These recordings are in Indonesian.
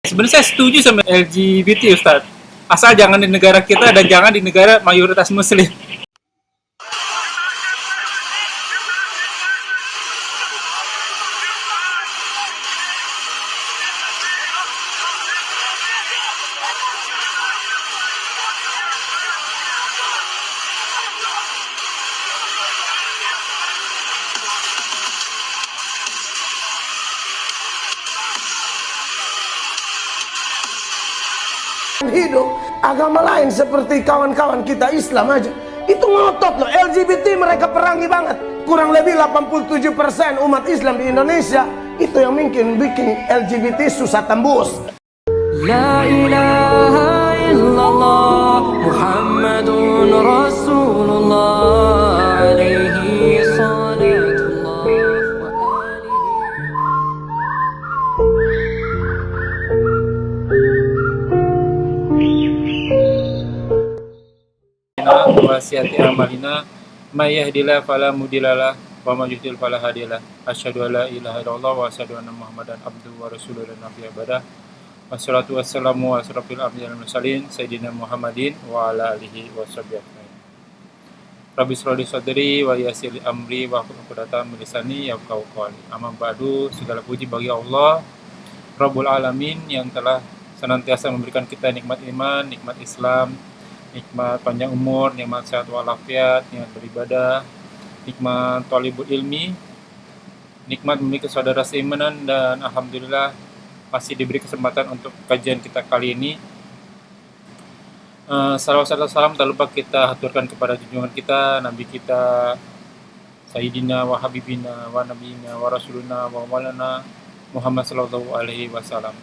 Sebenarnya saya setuju sama LGBT, Ustaz. Asal jangan di negara kita dan jangan di negara mayoritas Muslim. Hidup agama lain seperti kawan-kawan kita Islam aja itu ngotot loh. LGBT mereka perangi banget. Kurang lebih 87% umat Islam di Indonesia itu yang mungkin bikin LGBT susah tembus. La ilaha illallah Muhammadun Rasulullah alaihi salatullah wa alihi wasiati amalina may yahdihillahu fala mudhillalah wa may yudhlil fala hadiyalah. Asyhadu an la ilaha illallah wa asyhadu anna Muhammadan abduhu wa rasuluhu la nabiyya ba'dah. Wassalatu wassalamu ala asyrofil anbiya'i wal mursalin sayyidina Muhammadin wa ala alihi washabbihi ajmain. Rabbi shrah li sadri wa yassir li amri wa hlul 'uqdatam min lisani yafqahu qawli. Amma ba'du, segala puji bagi Allah Rabbul Alamin yang telah senantiasa memberikan kita nikmat iman, nikmat Islam, nikmat panjang umur, nikmat sehat walafiat, nikmat beribadah, nikmat thalibul ilmi, nikmat memiliki saudara seimanan, dan alhamdulillah masih diberi kesempatan untuk kajian kita kali ini. Salawat serta salam tak lupa kita haturkan kepada junjungan kita, Nabi kita, Sayyidina wa Habibina wa Nabiyina wa Rasuluna wa Maulana Muhammad sallallahu alaihi wasallam.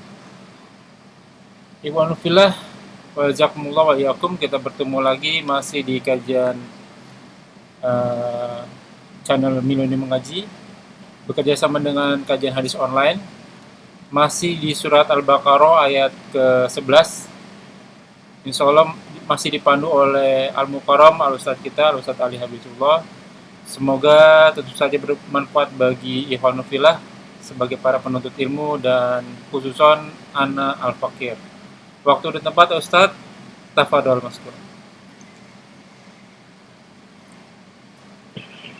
Ikhwan fillah, wa jazakumullah wa iyyakum. Kita bertemu lagi masih di kajian channel Milenium Mengaji, bekerja sama dengan kajian hadis online. Masih di surat Al-Baqarah ayat ke-11. Insya Allah masih dipandu oleh Al-Mukarram, Al-Ustadz kita, Al-Ustadz Ali Habibullah. Semoga tentu saja bermanfaat bagi ikhwan fillah sebagai para penuntut ilmu dan khususon ana al-fakir. Waktu dan tempat Ustadz, tafadhol maskur.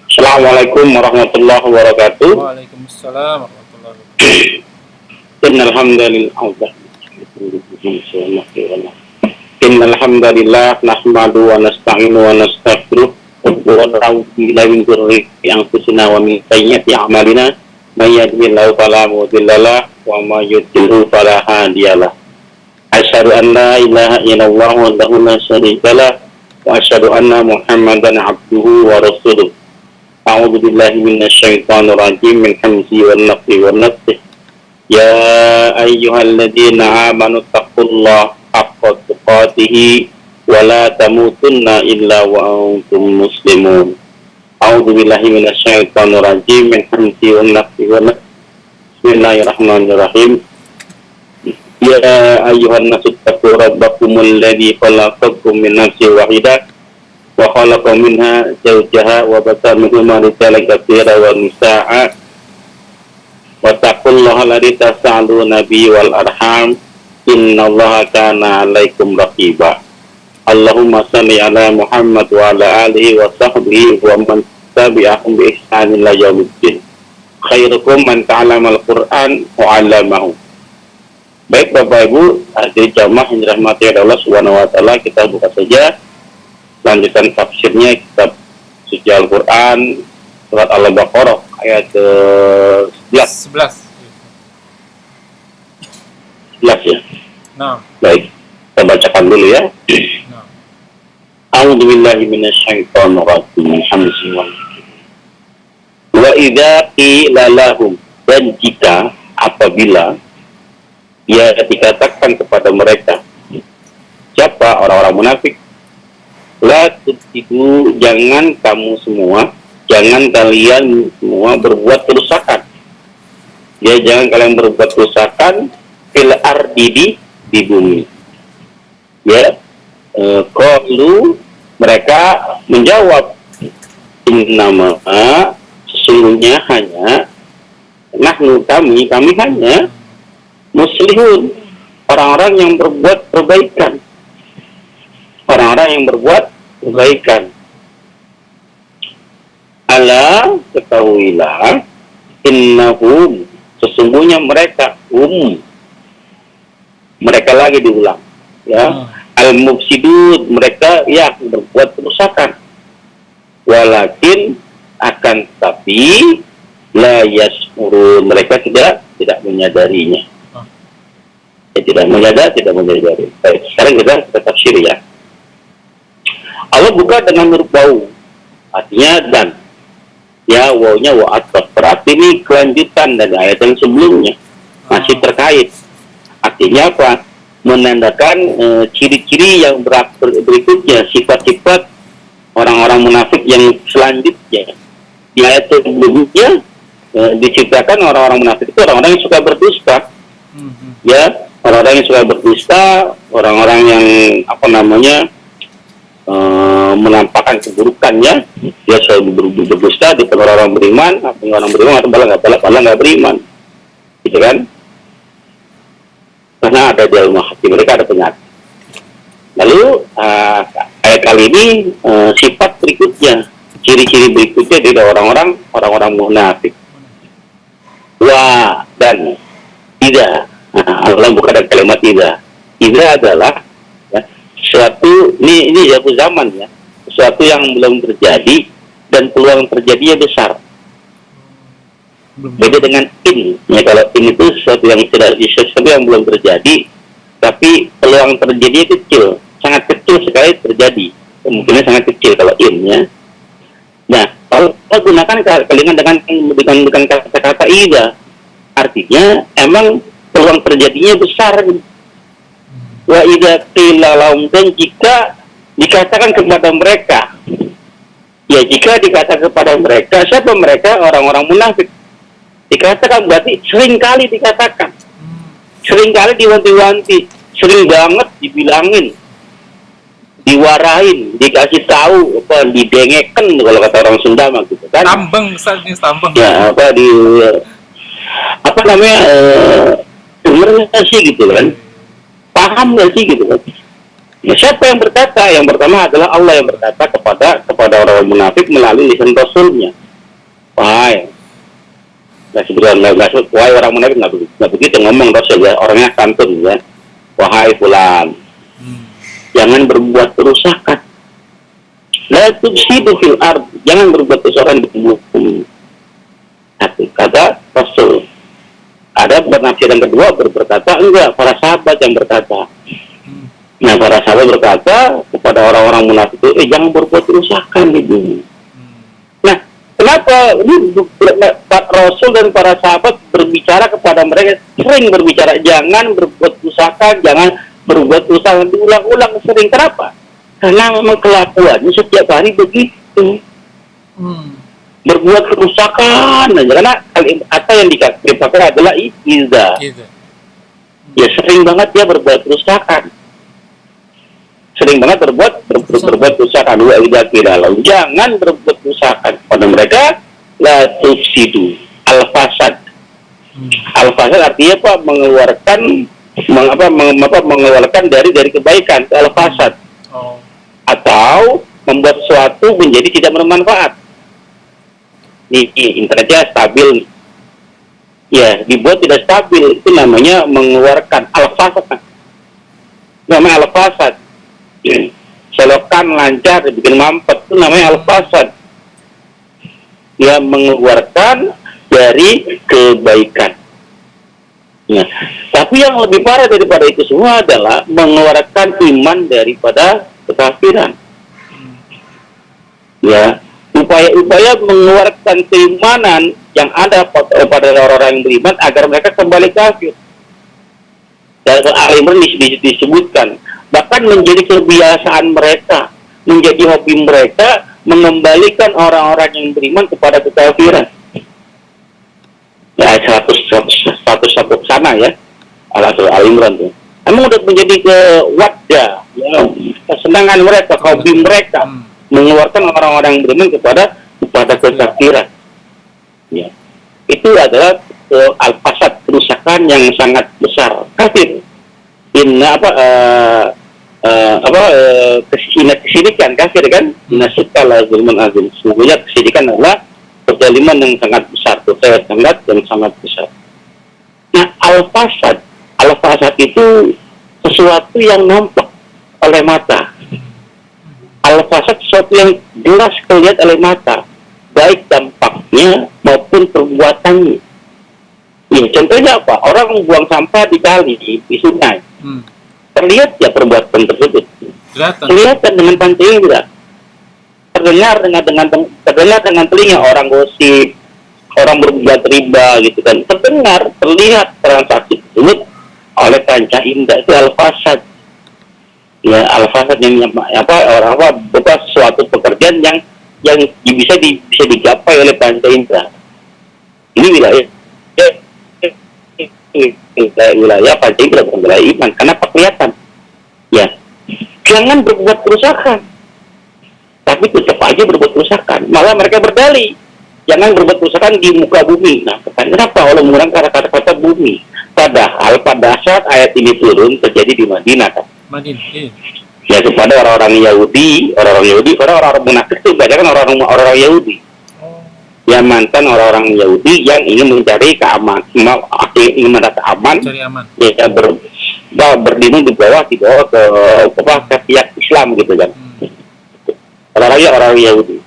Assalamualaikum warahmatullahi wabarakatuh. Waalaikumsalam warahmatullahi wabarakatuh. Innal hamdalillah nahmadu wa nasta'inu wa nastaghfiruh wa na'udzu billahi min syururi anfusina wa min sayyiati a'malina may yahdihillahu fala mudhillalah wa may yudhlil fala hadiyalah. Asyhadu an la ilaha illallah wahdahu la syarikalah wa asyhadu anna Muhammadan abduhu wa rasuluh. A'udzu billahi minasyaitonir rajim min hamzihi wan nafthihi wan nafthihi. Ya ayyuhalladzina amanu taqullaha haqqa tuqatih wa la tamutunna illa wa antum muslimun. A'udzu billahi minasyaitonir rajim min hamzihi wan nafthihi wan nafthihi. Bismillahirrahmanirrahim. Ya ayyuhan nasu taqu rabbakumul ladzi khalaqakum min nafsin wahidah wa khalaqa minha zawjaha wa batha minhuma rijalan katsiran wa nisaa'a. Wattaqullaha alladzi tas'aluna bihi wal arham innallaha kana 'alaikum raqiba. Allahumma shalli ala Muhammad wa ala alihi wa sahbihi wa man tabi'ahum bi ihsan ila yaumiddin. Khairukum man ta'allama al-Qur'an wa 'allamahu. Baik Bapak Ibu, hadirin jamaah yang dirahmati Allah Subhanahu wa taala, kita buka saja lanjutan tafsirnya kitab suci Al-Qur'an surat Al-Baqarah ayat ke-11 ya. Nah. Baik, kita bacakan dulu ya. Nah. A'udzu billahi minasyaitonir rajim. Bismillah. Wa idza qila lahum, dan jika apabila ya dikatakan kepada mereka, siapa orang-orang munafik, la tusidu, jangan kamu semua, jangan kalian semua berbuat kerusakan. Ya, jangan kalian berbuat kerusakan fil ardi, di bumi. Ya, qalu, mereka menjawab, innama, sesungguhnya hanya nahnu, kami hanya muslihun, orang-orang yang berbuat perbaikan. Orang-orang yang berbuat kebaikan. Ala, ketahuilah, innahum, sesungguhnya mereka, mereka lagi diulang, ya, al-mufsidun, mereka yang berbuat kerusakan. Walakin, akan tapi, la yashurun, mereka tidak menyadarinya. Tidak menyadari. Baik, sekarang kita tafsir ya. Allah buka dengan huruf wau, artinya dan. Ya, wawunya wa ataf. Berarti ini kelanjutan dari ayat yang sebelumnya, masih terkait. Artinya apa? Menandakan ciri-ciri yang berikutnya, sifat-sifat orang-orang munafik yang selanjutnya. Di ayat sebelumnya diceritakan orang-orang munafik itu orang-orang yang suka berdusta. Ya, orang-orang yang suka berdusta, orang-orang yang menampakkan keburukannya, dia selalu berdusta di depan orang beriman, orang beriman atau malah nggak beriman, gitu kan? Karena ada di dalam hati mereka ada penyakit. Lalu ayat kali ini sifat berikutnya, ciri-ciri berikutnya dari orang-orang munafik. Wah, dan tidak. Allah bukan ada kalimat tidak. Tidak adalah suatu ini jatuh zaman ya, sesuatu yang belum terjadi dan peluang terjadinya besar. Beda dengan in, ya, kalau in itu sesuatu yang belum terjadi, tapi peluang terjadinya kecil, sangat kecil sekali terjadi, kemungkinan sangat kecil kalau in ya. Nah, kalau kita gunakan kalimat dengan kata-kata ida, artinya emang peluang terjadinya besar. Wa idza qila lahum, dan jika dikatakan kepada mereka, ya jika dikatakan kepada mereka, siapa mereka? Orang-orang munafik. Dikatakan berarti sering kali dikatakan, sering kali diwanti-wanti, sering banget dibilangin, diwarain, dikasih tahu, didengeken kalau kata orang Sunda mah gitu kan. Tambeng, tambeng. Ya, dengernya sih gitu kan. Paham nggak sih gitu kan? Ya, siapa yang berkata? Yang pertama adalah Allah yang berkata kepada orang munafik melalui lisan Rasulnya. Wahai, wahai orang munafik, nggak begitu ngomong Rasul ya, orangnya santun ya. Wahai fulan, jangan berbuat kerusakan. La tufsidu fil ard, jangan berbuat kerusakan di bumi. Kata Rasul. Ada penafsiran kedua berkata enggak, para sahabat yang berkata. Nah, para sahabat berkata kepada orang-orang munafik itu, jangan berbuat kerusakan di bumi. Nah, kenapa ini Rasul dan para sahabat berbicara kepada mereka, sering berbicara jangan berbuat kerusakan, jangan berbuat kerusakan, diulang-ulang sering. Kenapa? Karena memang kelakuannya setiap hari begitu. Berbuat kerusakan aja, karena kata yang dipakai adalah iza. Ya, sering banget dia berbuat kerusakan, sering banget berbuat kerusakan. Wa idza qila lahum, jangan berbuat kerusakan pada mereka, la tufsidu al-fasad. Al-fasad artinya apa? Mengeluarkan dari kebaikan, al-fasad. Atau membuat sesuatu menjadi tidak bermanfaat. Internetnya stabil, ya dibuat tidak stabil, itu namanya mengeluarkan al-fasad. Namanya al-fasad. Selokan lancar dibikin mampet, itu namanya al-fasad. Ya, mengeluarkan dari kebaikan. Ya. Tapi yang lebih parah daripada itu semua adalah mengeluarkan iman daripada kekafiran. Ya, upaya-upaya mengeluarkan keimanan yang ada pada orang-orang yang beriman agar mereka kembali kafir. Dan Al-Imran disebutkan, bahkan menjadi kebiasaan mereka, menjadi hobi mereka mengembalikan orang-orang yang beriman kepada kekafiran. Ya, 100 sana ya, Al-Imran tuh. Emang udah menjadi wadah, ya, kesenangan mereka, hobi mereka. Mengeluarkan orang-orang yang beriman kepada kekafiran. Ya. Itu adalah al-fasad, kerusakan yang sangat besar, kafir. inna kesirikan kafir kan, inna syirka la zulmun azim. Sesungguhnya kesirikan adalah kezaliman yang sangat besar, dosa yang sangat besar. Nah, al-fasad itu sesuatu yang nampak oleh mata. Al-fasad sesuatu yang jelas terlihat oleh mata, baik dampaknya maupun perbuatannya. Ya, contohnya apa? Orang membuang sampah di kali, di sungai. Terlihat ya perbuatan tersebut. Kelihatan dengan pantai tidak. Terdengar dengan telinga orang gosip, orang berbuat riba gitu kan. Terlihat transaksi tersebut oleh panca indera, itu al-fasad. Ya, al-fasad yang suatu pekerjaan yang bisa dicapai oleh panca indera. Ini wilayah panca indera, bukan wilayah iman. Kenapa kelihatan? Ya, jangan berbuat kerusakan, tapi tetap aja berbuat kerusakan. Malah mereka berdalih, jangan berbuat kerusakan di muka bumi. Nah, kenapa Allah menggunakan kata-kata bumi? Padahal pada saat ayat ini turun terjadi di Madinah kan? Ya, kepada orang-orang Yahudi, orang-orang munafik itu banyak kan orang-orang Yahudi. Yang mantan orang-orang Yahudi yang ingin mencari ingin mendapat aman. Ya, berdiri di bawah ke pihak Islam gitu kan. Orang Yahudi.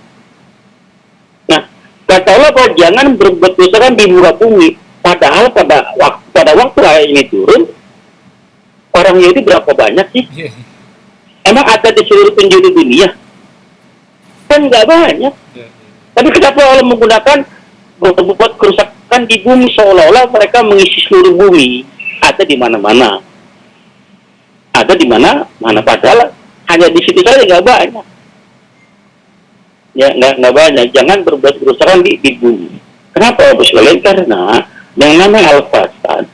Nah, kata Allah bahwa jangan berbuat kerusakan di muka bumi. Padahal pada waktu ayat ini turun, orang Yahudi berapa banyak sih? Emang ada di seluruh penjuru dunia? Kan nggak banyak. Tapi kenapa Allah menggunakan berbuat kerusakan di bumi, seolah-olah mereka mengisi seluruh bumi? Ada di mana-mana. Padahal hanya di situ saja nggak banyak. Ya, nggak banyak. Jangan berbuat kerusakan di bumi. Kenapa, Bos? Karena yang namanya al-fasad,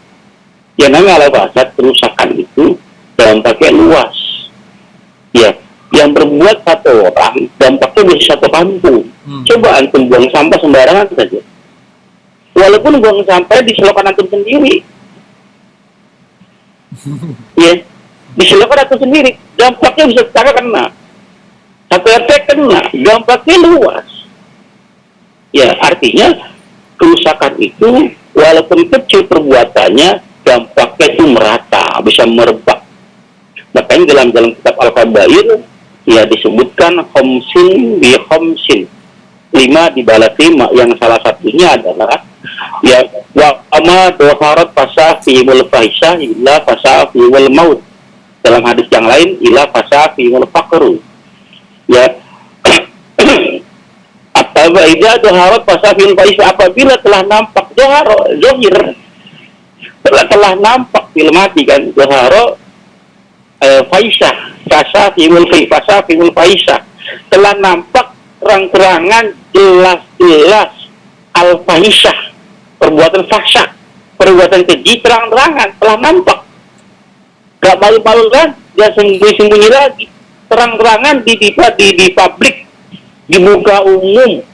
kerusakan itu dampaknya luas. Ya, yang berbuat satu orang, dampaknya bisa satu kampung. Coba antum buang sampah sembarangan saja. Walaupun buang sampah di selokan antum sendiri. Ya, di selokan antum sendiri, dampaknya bisa kena. Satu RT kena, dampaknya luas. Ya, artinya kerusakan itu walaupun kecil perbuatannya, dampaknya itu merata, bisa merebak. Makanya dalam kitab Al-Kabair ya disebutkan khomsin bi khomsin, 5 dibalas 5, yang salah satunya adalah ya wa ama doharat fasafihul fahisah illa fasafihul maut. Dalam hadis yang lain illa fasafihul faqru. Ya apabila doharat fasafihul fahisah, apabila telah nampak zohir telah nampak filmati kan doharo faisah, fasafihul faisah, telah nampak terang-terangan jelas-jelas al-fahisah, perbuatan fahsyah, perbuatan keji terang-terangan telah nampak, gak malu-malu kan, dia sembunyi-sembunyi lagi, terang-terangan di publik, di muka umum,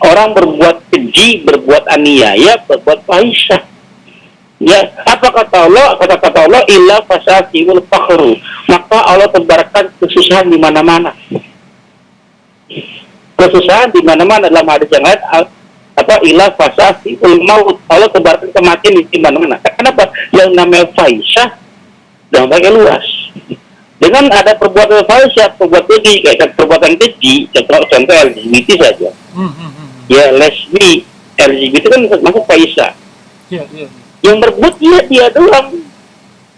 orang berbuat keji, berbuat aniaya, berbuat fahisah. Ya, apa kata Allah? Kata Allah, illa fasafihul fakhru. Maka Allah tebarkan kesusahan di mana-mana. Kesusahan di mana-mana dalam hadis yang lain, illa fasafihul maut. Allah tebarkan kematian di mana-mana. Kenapa? Yang namanya fahisah dampaknya luas. Dengan ada perbuatan fahisah, perbuatan keji, kayak perbuatan keji, contoh LGBT saja. Ya, lesbi, LGBT kan masuk fahisah. Yang berbuat dia doang,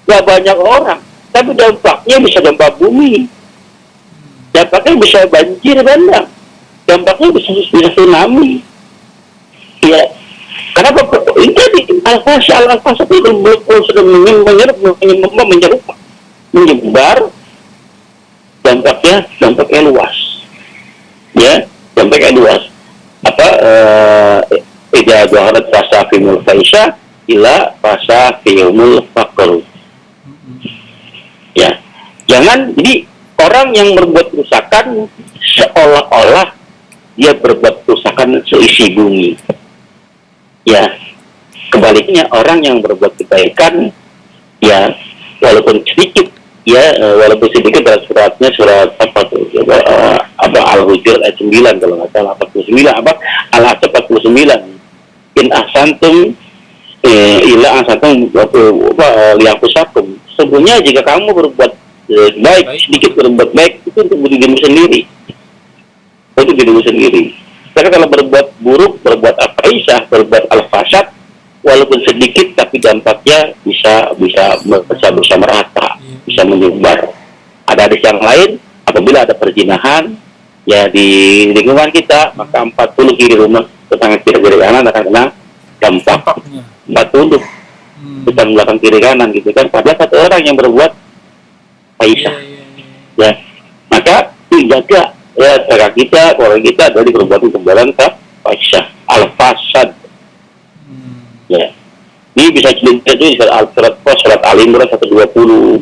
gak banyak orang, tapi dampaknya bisa gempa bumi, dampaknya bisa banjir bandang, dampaknya bisa tsunami. Ya, kenapa ini jadi al-fasad itu sudah menyebar, dampaknya luas. Ya, dampaknya luas. Tidak doharat fasafimul faisha ila fasafihumul faqru. Ya, jangan jadi orang yang berbuat kerusakan seolah-olah dia berbuat kerusakan seisi bumi. Ya, kebaliknya orang yang berbuat kebaikan ya walaupun sedikit, ya, walaupun sedikit dalam surat apa tuh, apa Al-Hujurat ayat 9 kalau nggak salah, 49 apa Al-Ahzab 49, in ahsantum ila ahsantum lianfusakum, sesungguhnya jika kamu berbuat baik, sedikit berbuat baik itu untuk dirimu sendiri, untuk dirimu sendiri. Karena kalau berbuat buruk, berbuat al-fahisyah, berbuat al-fasad, walaupun sedikit tapi dampaknya bisa merata, bisa menyebar. Ada hadis yang lain, apabila ada perzinahan ya di lingkungan kita, maka 40 kiri rumah tetangga kiri kanan akan kena dampaknya. 40 depan belakang kiri kanan gitu kan, pada satu orang yang berbuat fahisyah. Ya, maka dijaga ya cara kita, keluarga kita dari perbuatan fahisyah, al-fasad. Ya, ini bisa dilihat di surat Al-Imran 120,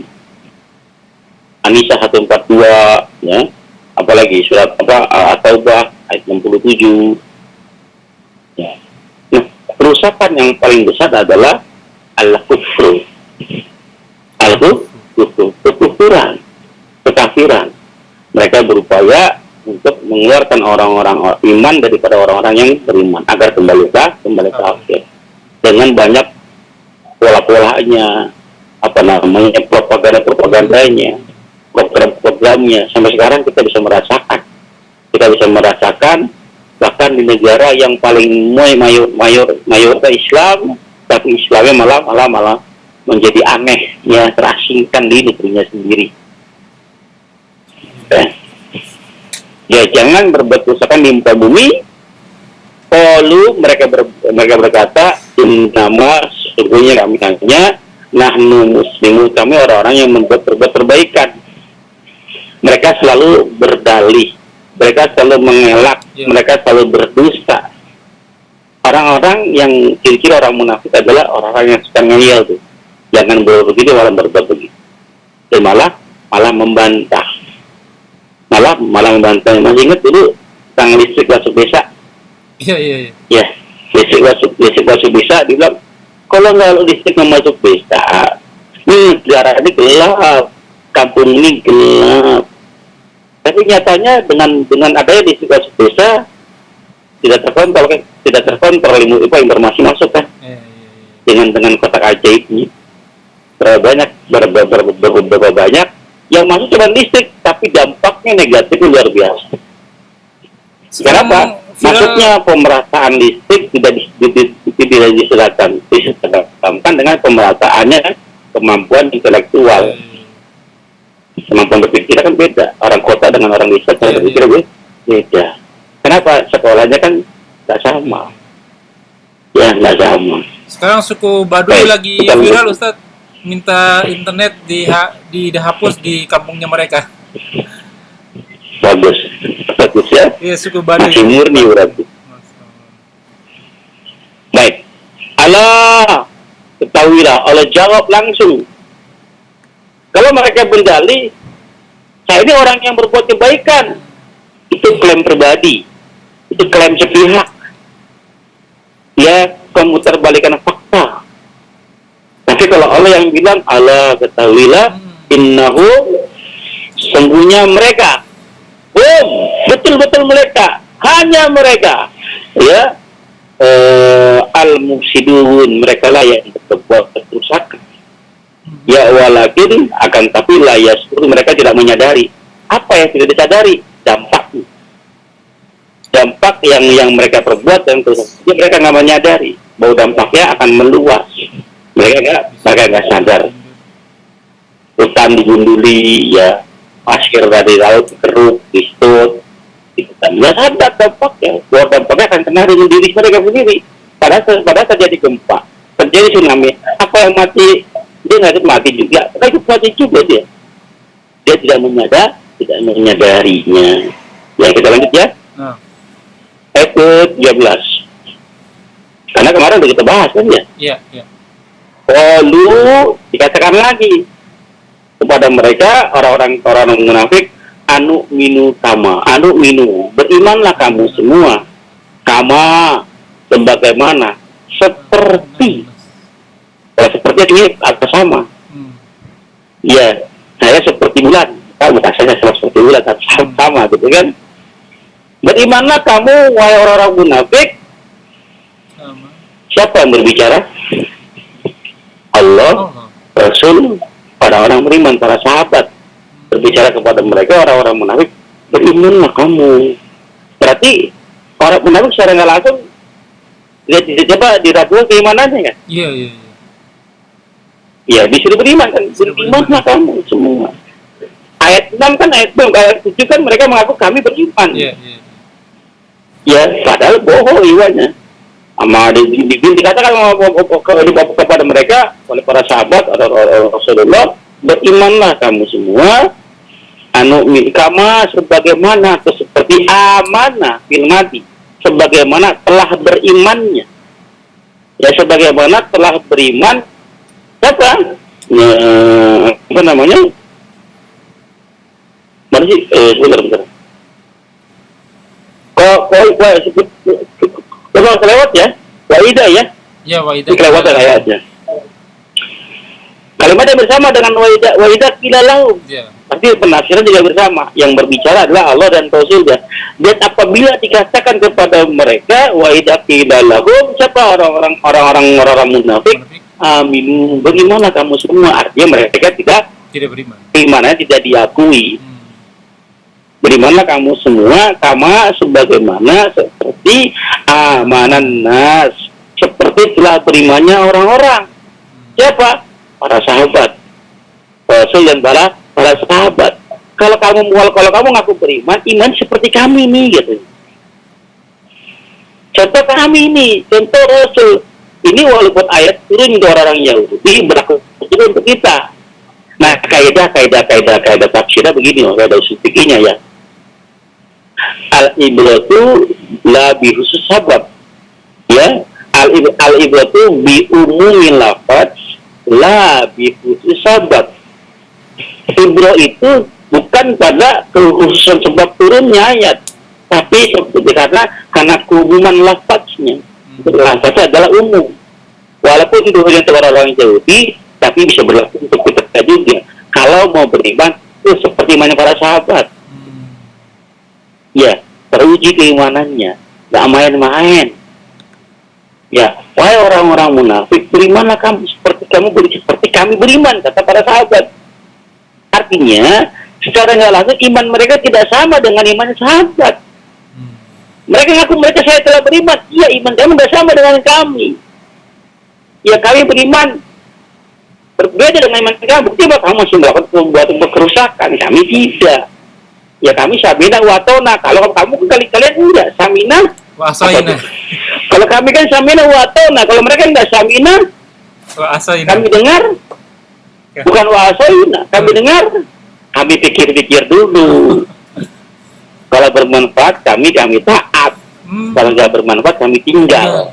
An-Nisa 142, ya, apalagi surat At-Taubah ayat 67. Ya. Nah, kerusakan yang paling besar adalah al-kufru, kekufuran, kekafiran. Mereka berupaya untuk mengeluarkan orang-orang iman daripada orang-orang yang beriman agar kembali kafir. Dengan banyak pola-polanya, apa namanya, propagandanya, program-programnya. Sampai sekarang kita bisa merasakan bahkan di negara yang paling mayoritas Islam, tapi Islamnya malah menjadi aneh, ya, terasingkan di negerinya sendiri. Ya, jangan berbuat kerusakan di muka bumi. Lalu mereka berkata, nama sesungguhnya kami hanya nahnu muslimun, kami orang-orang yang berbuat perbaikan. Mereka selalu berdalih, mereka selalu mengelak, mereka selalu berdusta. Orang-orang yang kira-kira orang munafik adalah orang-orang yang suka ngeyel tuh. Jangan begitu, malah berbuat begitu. Dan malah membantah. Malah membantah. Masih ingat dulu tentang listrik masuk desa? Iya. Ya, listrik masuk desa, dibilang kalau nggak listrik masuk desa, daerah ini gelap, kampung ini gelap. Tapi nyatanya dengan adanya listrik masuk desa tidak terkontrol informasi masuk kan, dengan kotak ajaibnya berapa banyak yang masuk cuma listrik, tapi dampaknya negatif luar biasa. Kenapa? Maksudnya pemerataan listrik tidak diserahkan dengan pemerataannya kemampuan intelektual. Kemampuan berpikir kan beda. Orang kota dengan orang desa cara berpikir beda. Kenapa? Sekolahnya kan nggak sama. Ya, nggak sama. Sekarang suku Baduy lagi viral, Ustadz, minta internet dihapus di kampungnya mereka. Bagus ya. Iya, suku Baduy. Masih murni berarti. Baik. Allah ketahuilah, Allah jawab langsung. Kalau mereka berdalih, saya ini orang yang berbuat kebaikan, itu klaim pribadi, itu klaim sepihak. Ya, pemutarbalikkan fakta. Tapi kalau Allah yang bilang, Allah ketahuilah, innahu, sesungguhnya mereka, betul-betul mereka, hanya mereka, ya, al-mufsidun, mereka lah yang berbuat kerusakan. Ya, walakin akan tapi layas, mereka tidak menyadari. Apa yang tidak disadari? Dampak yang mereka perbuat, dan mereka nggak menyadari bahwa dampaknya akan meluas. Mereka nggak sadar. Hutan digunduli, ya, pasir dari laut dikeruk, distut, nggak sadar dampaknya. Bahwa dampaknya akan kena dengan diri mereka sendiri. Pada terjadi gempa, terjadi tsunami, apa yang mati? Dia nggak mati juga, mati juga dia. Dia tidak menyadarinya. Ya, kita lanjut ya. Ayat 13. Karena kemarin udah kita bahas kan ya. Iya. Lalu dikatakan lagi kepada mereka orang-orang munafik, anu minu, berimanlah kamu semua, sebagaimana seperti. Kalau seperti ini agak sama. Ya, saya seperti bulan. Kamu rasanya seperti bulan, sama gitu kan. Berimanlah kamu, wahai orang-orang munafik. Sama. Siapa yang berbicara? Allah, Allah. Rasul, orang-orang beriman, para sahabat. Berbicara kepada mereka, orang-orang munafik, berimanlah kamu. Berarti orang munafik secara nggak langsung coba diragukan keimanannya kan? Iya, iya, iya. Ya, disuruh beriman kan? Berimanlah kamu semua. Ayat 6 kan, ayat 7 kan mereka mengaku kami beriman. Iya, iya. Ya, padahal bohong imannya. Sama dikatakan kepada mereka oleh para sahabat atau Rasulullah, berimanlah kamu semua. Kama sebagaimana atau seperti amanah fil mati, sebagaimana telah berimannya. Ya, sebagaimana telah beriman apa? Apa namanya? Mana sih? Sebentar. Kok kelewat ya? Waidah ya? Ya, waidah. Kelewatan ayatnya. Kalimatnya bersama dengan waidah kilalau. Iya. Tapi penafsiran juga bersama. Yang berbicara adalah Allah dan Rasulnya. Dan apabila dikatakan kepada mereka waidah kilalau, siapa orang-orang munafik? Amin. Bagaimana kamu semua? Artinya mereka tidak beriman. Imannya tidak diakui. Berimanlah kamu semua, kama sebagaimana seperti amanan nas, seperti telah berimannya orang-orang. Siapa? Para sahabat. Rasul dan para sahabat. Kalau kamu ngaku beriman, iman seperti kami nih, gitu. Contoh kami ini, contoh Rasul. Ini walaupun ayat turun untuk orang-orang Yahudi, berlaku juga untuk kita. Nah, kaidah tafsirnya begini, kaidah usul-fikihnya ya. Al-ibratu la bi khusus sabab. Ya, al-ibratu bi umumil lafaz la bi khusus sabab. Ibro itu bukan pada kekhususan sebab turunnya ayat, tapi seperti karena keumuman lafaznya. Lafaznya adalah umum. Walaupun itu hanya untuk orang-orang Yahudi, tapi bisa berlaku untuk kita juga. Kalau mau beriman, itu seperti mana para sahabat. Ya, teruji keimanannya, nggak main-main. Ya, wahai orang-orang munafik, berimanlah kamu seperti kami beriman, kata para sahabat. Artinya, secara nggak langsung iman mereka tidak sama dengan iman sahabat. Mereka ngaku saya telah beriman. Iya, iman kamu tidak sama dengan kami. Ya, kami beriman berbeda dengan iman kamu. Bukti bahwa kamu masih membuat kerusakan. Kami tidak. Ya, kami samina watona. Kalau kamu kalian enggak samina Wasaina. Kalau kami kan samina watona. Kalau mereka enggak samina Wasaina. kami dengar. Bukan wasaina. Kami dengar. Kami pikir-pikir dulu. Kalau bermanfaat kami taat. Kalau nggak bermanfaat kami tinggal.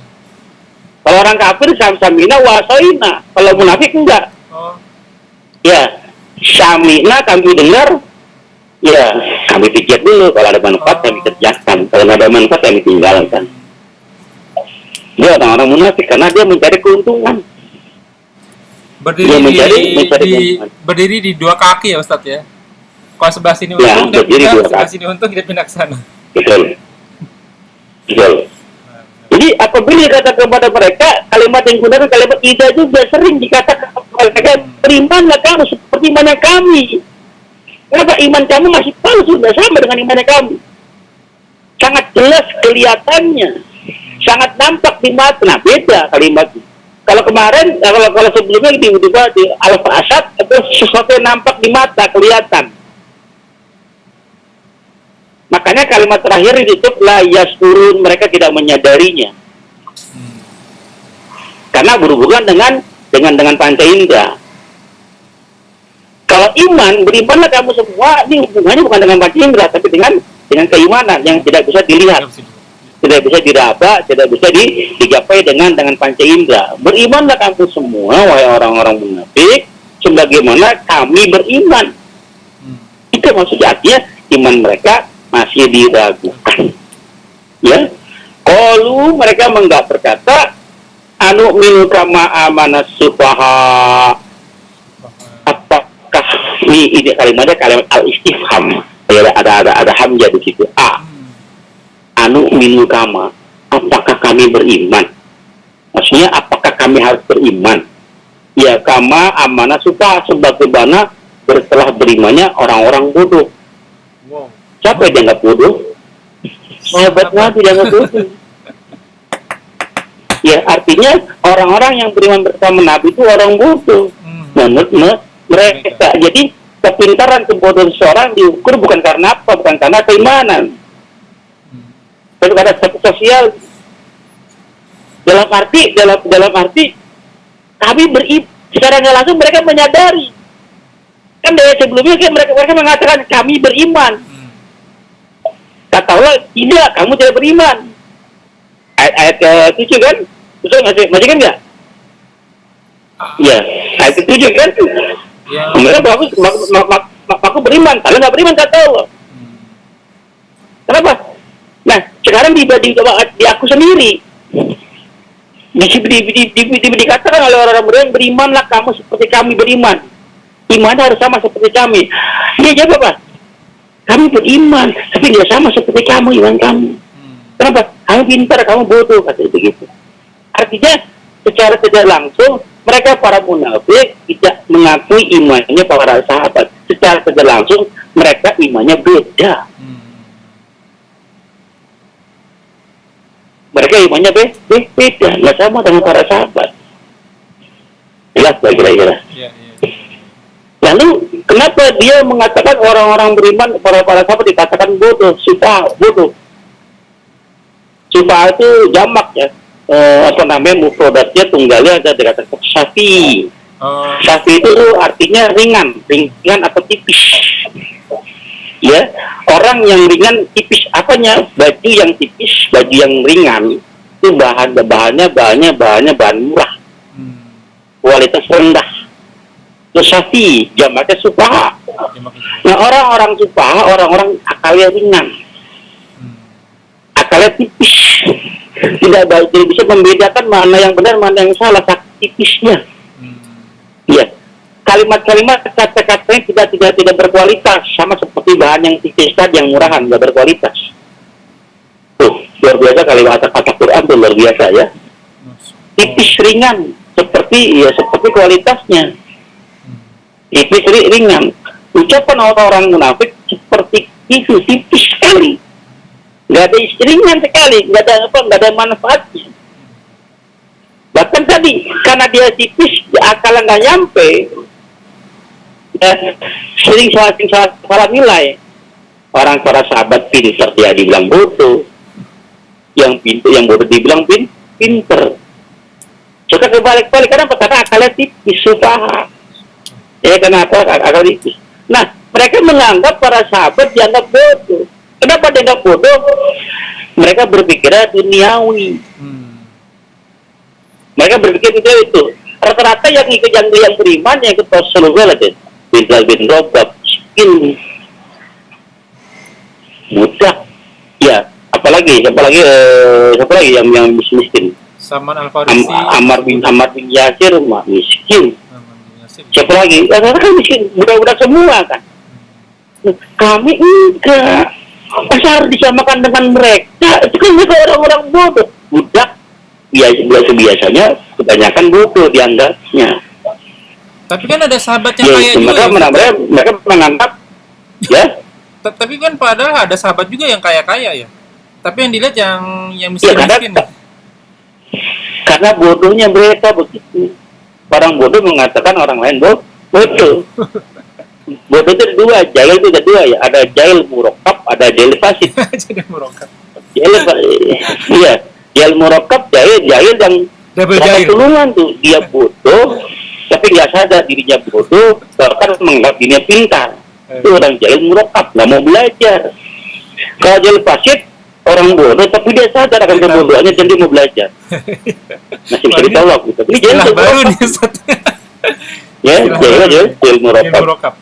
Kalau orang kafir samina wasaina. Kalau munafik enggak. Ya, samina kami dengar. Ya, kami pikir dulu. Kalau ada manfaat kami kerjakan. Kalau nggak ada manfaat kami tinggalkan. Dia orang-orang munafik karena dia mencari keuntungan. Berdiri di dua kaki ya Ustadz ya. Kalau sebelah sini Ya, untung, dia berdiri pindah, dua sebelah kaki. sini untung, dia pindah ke sana. Betul. Jadi apabila dikatakan kepada mereka, kalimat yang digunakan kalimat ida juga sering dikatakan kepada mereka, berimanlah kamu seperti mana kami. Kenapa iman kamu masih palsu, tidak sama dengan iman kami. Sangat jelas kelihatannya, sangat nampak di mata. Nah, beda kalimatnya. Kalau kemarin, kalau sebelumnya di al-fasad itu sesuatu yang nampak di mata, kelihatan. Makanya kalimat terakhir ditutup la yaskurun, mereka tidak menyadarinya. Karena berhubungan dengan panca indera. Kalau iman, berimanlah kamu semua, ini hubungannya bukan dengan panca indera, tapi dengan keimanan yang tidak bisa dilihat, tidak bisa diraba, tidak bisa digapai dengan panca indera. Berimanlah kamu semua, wahai orang-orang munafik, sebagaimana kami beriman. Itu maksudnya, artinya iman mereka masih diragukan. Ya, qalu mereka menggak berkata, anu minu kama amanas sufaha. Apakah Ini kalimatnya kalimat al-istifham. Ada hamzah di situ. Anu minu kama, apakah kami beriman? Maksudnya apakah kami harus beriman? Ya kama amanah suka sebagaimana setelah berimannya orang-orang bodoh. Wow. Siapa yang dianggap bodoh? Sahabat Nabi dianggap bodoh. Ya artinya orang-orang yang beriman bersama Nabi itu orang bodoh. Menurut mereka. Jadi kepintaran kebodohan seseorang diukur bukan karena apa? Bukan karena keimanan. Tapi karena status sosial. Dalam arti kami secara nggak langsung mereka menyadari. Kan dari sebelumnya mereka mengatakan kami beriman. Kata Allah, tidak, kamu tidak beriman. Ayat ke-7 kan? Betul masih kan nggak? Iya, ayat ke-7 kan? Ya. Mereka aku beriman, kalian nggak beriman kata Allah. Kenapa? Nah, sekarang di aku sendiri dikatakan oleh orang-orang berimanlah kamu seperti kami beriman. Iman harus sama seperti kami. Dia jawab apa? Kami beriman, tapi tidak sama seperti kamu iman kamu. Kenapa? Kamu pintar, kamu bodoh, kata begitu. Artinya secara tidak langsung mereka para munafik tidak mengakui imannya para sahabat. Secara tidak langsung mereka imannya beda. Mereka imannya beda, nggak sama dengan para sahabat. Jelas kira-kira. Lalu kenapa dia mengatakan orang-orang beriman para sahabat dikatakan bodoh, bodoh? Sufa itu jamak ya. Mufradatnya tunggalnya ada dikatakan syafi. Syafi itu artinya ringan atau tipis. Ya, orang yang ringan tipis apanya? Baju yang tipis, baju yang ringan itu bahannya bahan murah. Kualitas rendah. Itu syafi, jamaknya sufaha. Nah, orang-orang sufaha, orang-orang akalnya ringan. Akalnya tipis. Tidak bisa membedakan mana yang benar, mana yang salah, tipisnya. Iya. Kalimat-kalimat kata-katanya tidak berkualitas, sama seperti bahan yang tipis tadi yang murahan, tidak berkualitas. Luar biasa kalimat kata Quran itu luar biasa ya. Tipis ringan seperti kualitasnya. Tipis ringan. Ucapan orang-orang munafik seperti itu, tipis sekali. Nggak ada ringan sekali, nggak ada manfaatnya. Bahkan tadi karena dia tipis, akal nggak nyampe, sering salah nilai. Orang para sahabat pintar dia dibilang bodoh, yang bodoh dibilang pintar. Suka kebalik-balik karena perkara akalnya tipis, sufaha. Ya kenapa akal tipis? Nah, mereka menganggap para sahabat dianggap bodoh. Kenapa dianggap bodoh? Mereka berpikirnya duniawi. Mereka berpikir itu. Rata-rata yang beriman yang ikut Rasulullah lah, Bilal bin Rabah, miskin, budak, ya. Apalagi yang miskin. Salman Al-Farisi. Ammar bin Yasir, miskin. Siapa lagi? Rata-rata kan miskin, budak-budak semua kan. Kami enggak. Masa harus disamakan dengan mereka? Itu kan mereka orang-orang bodoh. Budak biasanya kebanyakan bodoh dianggapnya. Tapi kan ada sahabat yang kaya juga. Mereka menganggap ya. Tapi kan padahal ada sahabat juga yang kaya-kaya ya. Tapi yang dilihat yang miskin-miskin. Karena bodohnya mereka begitu. Orang bodoh mengatakan orang lain bodoh. Bodoh itu dua, jahil itu ada dua ya. Ada jahil murakkab, ada jahil fasid. Jahil murakkab. Jahil murakkab, jahil yang double jahil. Tulungan tuh, dia bodoh, tapi nggak sadar dirinya bodoh, bahkan menganggap dirinya pintar. Itu orang jahil murakkab, nggak mau belajar. Kalau jahil fasid, orang bodoh, tapi dia sadar akan kebodohannya dan dia mau belajar. Masih bisa ditolak gitu. Ini jahil baru nih Ustaz. Ya, jahil murakkab.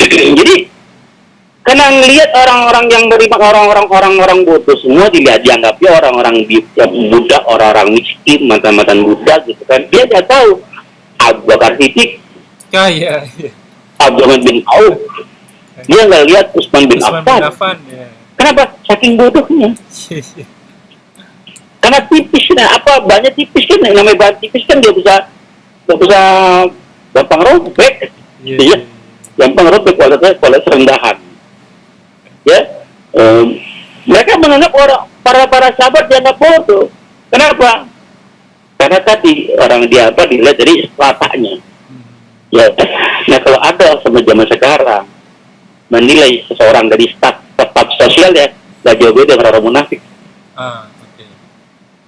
Jadi karena ngelihat orang-orang yang beriman, orang-orang bodoh semua dianggapnya orang-orang budak, orang-orang miskin, mantan budak gitu kan. Dia nggak tahu Abu Bakar Siddiq kaya. Abdurrahman bin Auf, dia nggak lihat Utsman bin Utsman bin Affan. Affan, ya. Kenapa? Saking bodohnya. Karena tipis, nah apa banyak tipis kan, yang namanya bahan tipis kan dia bisa gampang robek, iya, gampang robek kualitas rendahan. Ya, mereka menganggap para sahabat dianggap bodoh. Kenapa? Karena tadi orang dia dilihat dari wataknya. Ya, nah kalau ada sama zaman sekarang menilai seseorang dari status sosial ya, nggak jauh beda dengan orang munafik. Oke.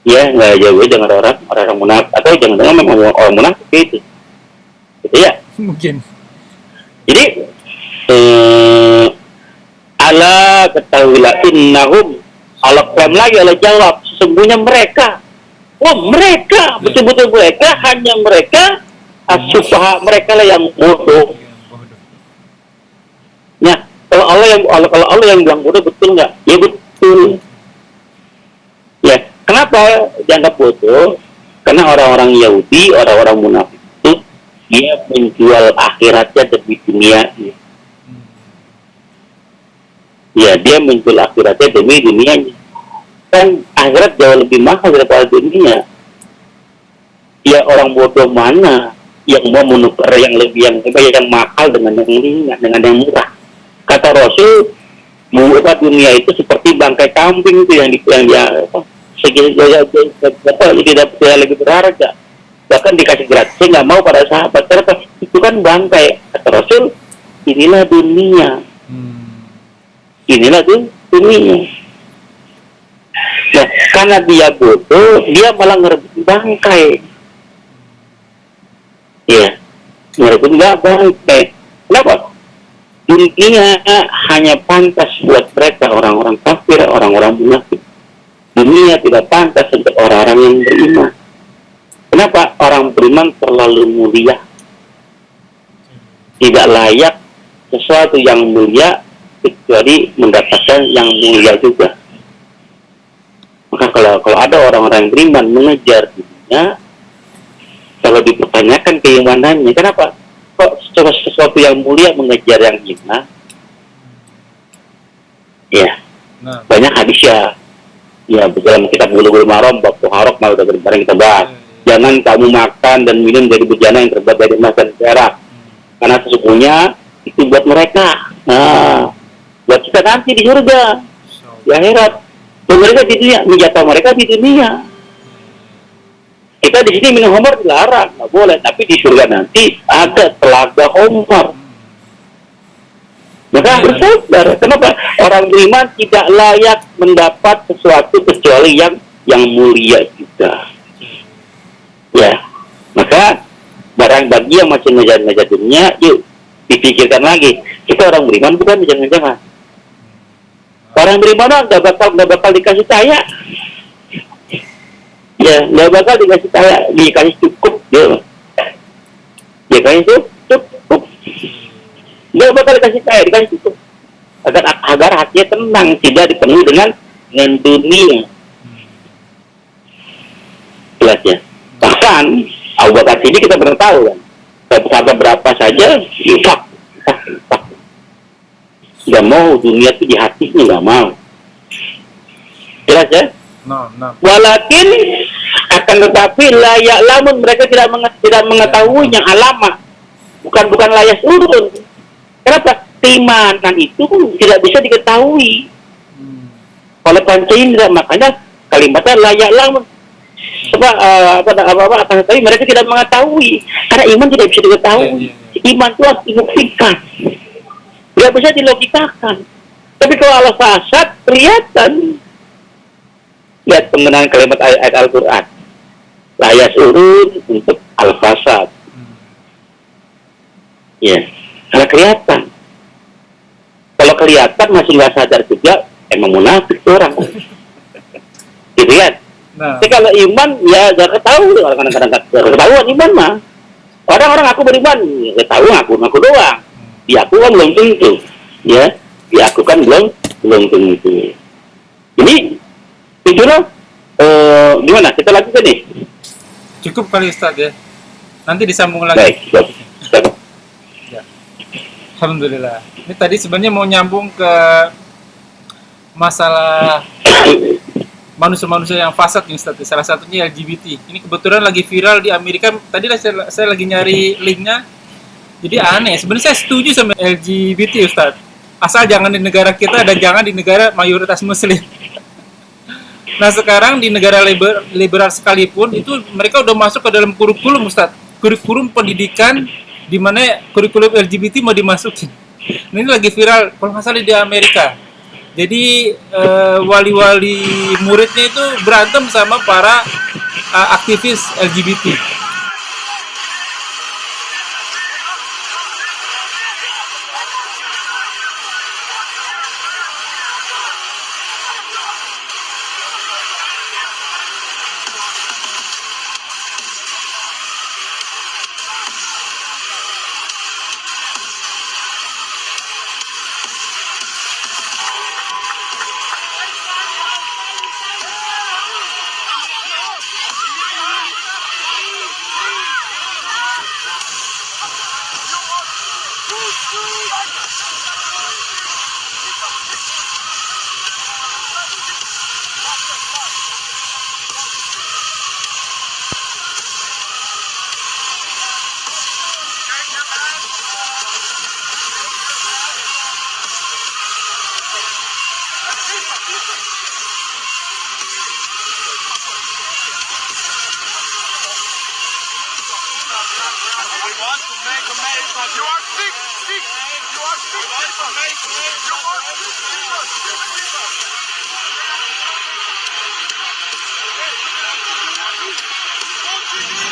Ya, nggak jauh beda dengan orang munafik, atau jangan-jangan memang orang munafik itu. Gitu ya. Mungkin. Jadi ala ketahuilah innahum, Allah klaim lagi, Allah jawab, sesungguhnya mereka, betul-betul mereka, hanya mereka as-sufaha, mereka lah yang bodoh. Nah, kalau Allah yang bilang bodoh, betul nggak? Ya betul. Ya, kenapa dianggap bodoh? Karena orang-orang Yahudi, orang-orang munafik itu dia menjual akhiratnya demi dunia. Ya, dia menjual akhiratnya demi dunianya. Kan akhirat jauh lebih mahal daripada dunia. Ya, orang bodoh mana yang mau menukar yang mahal dengan yang ringan, dengan yang murah? Kata Rasul, dunia itu seperti bangkai kambing itu yang dia tidak lebih berharga. Bahkan dikasih gratis, saya nggak mau pada sahabat. Karena itu kan bangkai. Kata Rasul, inilah dunia. Inilah dunia. Nah, karena dia bodoh, dia malah ngerebut bangkai. Ya, ngerebut bangkai. Kenapa? Dunia hanya pantas buat mereka orang-orang kafir, orang-orang munafik. Dunia tidak pantas untuk orang-orang yang beriman. Kenapa? Orang beriman terlalu mulia. Tidak layak sesuatu yang mulia kecuali mendapatkan yang mulia juga. Maka kalau ada orang-orang yang beriman mengejar dunia, kalau dipertanyakan keimanannya, kenapa? Kok coba sesuatu yang mulia mengejar yang hina? Ya, banyak hadis ya. Ya, dalam kitab Bulughul Maram, bab Tuharok, udah bareng kita bahas. Jangan kamu makan dan minum dari bejana yang terbuat dari emas dan perak, karena sesungguhnya itu buat mereka. Nah, buat kita nanti di surga, di akhirat. Mereka di dunia, menjatuh mereka di dunia. Kita di sini minum khamar dilarang, nggak boleh. Tapi di surga nanti ada telaga khamar. Maka harus sadar, kenapa orang beriman tidak layak mendapat sesuatu kecuali yang mulia juga. Ya, maka barang bagi yang masih ngejar dunia, yuk dipikirkan lagi. Kita orang beriman bukan jangan-jangan. Orang beriman nggak bakal dikasih kaya. Ya, nggak bakal dikasih cukup, ya. Dikasih cukup. Nggak bakal dikasih kaya, dikasih cukup. Agar hatinya tenang, tidak dipenuhi dengan dunia. Jelas ya. Bahkan Abu Bakar ini kita pernah tahu kan. Sahabat berapa saja, infak. Nggak mau dunia itu di hatinya, nggak mau. Jelas ya? Walakin akan tetapi layak lamun mereka tidak mengetahuinya alama, bukan layak urun. Kenapa? Keimanan itu tidak bisa diketahui oleh panca indera, makanya kalimatnya layak lamun. Akan tetapi mereka tidak mengetahui, karena iman tidak bisa diketahui. Iman itu harus dibuktikan, tidak bisa dilogikakan. Tapi kalau Allah fasad kelihatan. Lihat penggunaan kalimat ayat Al-Quran. Layas urun untuk al-fasad. Ya, karena kelihatan. Kalau kelihatan masih nggak sadar juga, emang munafik orang. Gitu kan? Tapi kalau iman, ya nggak ketahui. Kadang-kadang nggak ketahuan iman mah. Orang-orang aku beriman, nggak tahu ngaku doang. Di aku kan belum tentu. Ya, di aku kan belum tentu. Ini itulah, gimana? Kita lanjutkan nih? Cukup kali Ustaz ya. Nanti disambung lagi. Baik, Alhamdulillah. Ini tadi sebenarnya mau nyambung ke masalah manusia-manusia yang fasad nih Ustaz. Salah satunya LGBT. Ini kebetulan lagi viral di Amerika. Tadi saya lagi nyari linknya. Jadi aneh. Sebenarnya saya setuju sama LGBT Ustaz. Asal jangan di negara kita dan jangan di negara mayoritas Muslim. Nah sekarang di negara liberal sekalipun itu mereka udah masuk ke dalam kurikulum Ustaz. Kurikulum pendidikan di mana kurikulum LGBT mau dimasukin. Nah, ini lagi viral kalau nggak salah di Amerika. Jadi wali-wali muridnya itu berantem sama para aktivis LGBT.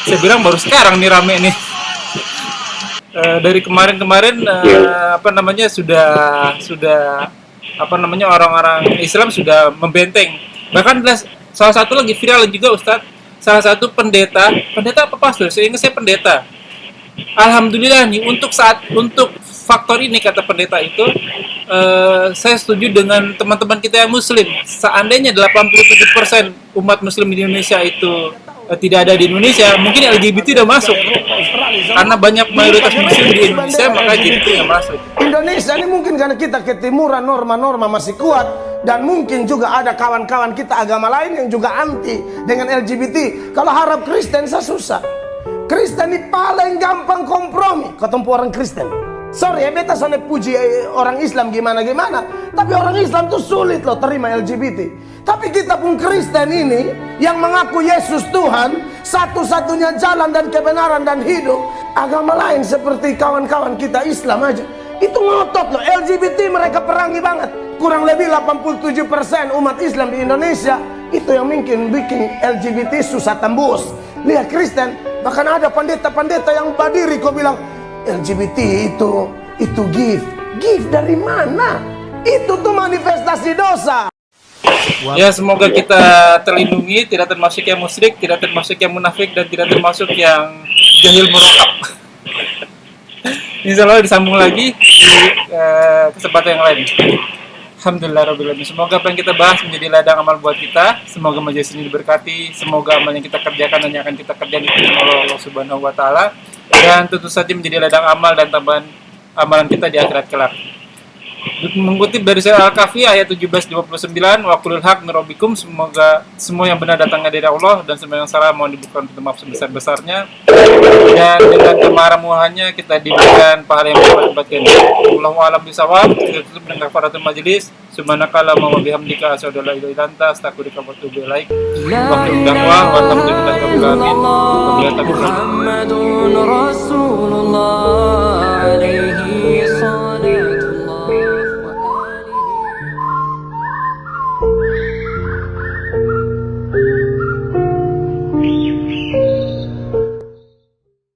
Saya bilang baru sekarang nih rame nih. Dari kemarin-kemarin sudah orang-orang Islam sudah membenteng. Bahkan salah satu lagi viral juga Ustadz, salah satu pendeta apa pastor? Saya ingat saya pendeta. Alhamdulillah nih untuk faktor ini kata pendeta itu saya setuju dengan teman-teman kita yang Muslim. Seandainya 87% umat Muslim di Indonesia itu tidak ada di Indonesia, mungkin LGBT udah masuk. Karena banyak mayoritas Muslim di Indonesia, maka LGBT udah masuk. Indonesia ini mungkin karena kita ketimuran, norma-norma masih kuat, dan mungkin juga ada kawan-kawan kita agama lain yang juga anti dengan LGBT. Kalau harap Kristen saya susah. Kristen ini paling gampang kompromi ketemu orang Kristen. Sorry ya, beta sana puji orang Islam gimana-gimana, tapi orang Islam tuh sulit loh terima LGBT. Tapi kita pun Kristen ini yang mengaku Yesus Tuhan, satu-satunya jalan dan kebenaran dan hidup. Agama lain seperti kawan-kawan kita Islam aja, itu ngotot loh. LGBT mereka perangi banget. Kurang lebih 87% umat Islam di Indonesia itu yang mungkin bikin LGBT susah tembus. Lihat Kristen, bahkan ada pendeta-pendeta yang berdiri kok bilang LGBT itu gift dari mana? Itu tuh manifestasi dosa. Ya semoga kita terlindungi, tidak termasuk yang musyrik, tidak termasuk yang munafik, dan tidak termasuk yang jahil merokap. Insya Allah disambung lagi di kesempatan yang lain. Alhamdulillahirrahmanirrahim. Semoga apa yang kita bahas menjadi ladang amal buat kita. Semoga majelis ini diberkati. Semoga amal yang kita kerjakan dan yang akan kita kerjakan diterima oleh Allah Subhanahu wa Ta'ala. Dan tentu saja menjadi ladang amal dan tambahan amalan kita di akhirat kelak. Mengutip dari surah Al-Kahfi ayat 17-29, wa qulil haq min rabbikum, semoga semua yang benar datangnya dari Allah dan semua yang salah mohon dibukakan pintu maaf sebesar-besarnya, dan dengan kemaramuhannya kita diberikan pahala yang berlipat ganda. Wallahu a'lam bishawab. Kita tutup dengan kafaratul majelis. Subhanakallahumma wa bihamdika asyhadu an la ilaha illa anta astaghfiruka wa atubu ilaik. Wa akhir da'wa wa alhamdulillahi rabbil alamin. Muhammadun Rasulullah alaihi salatu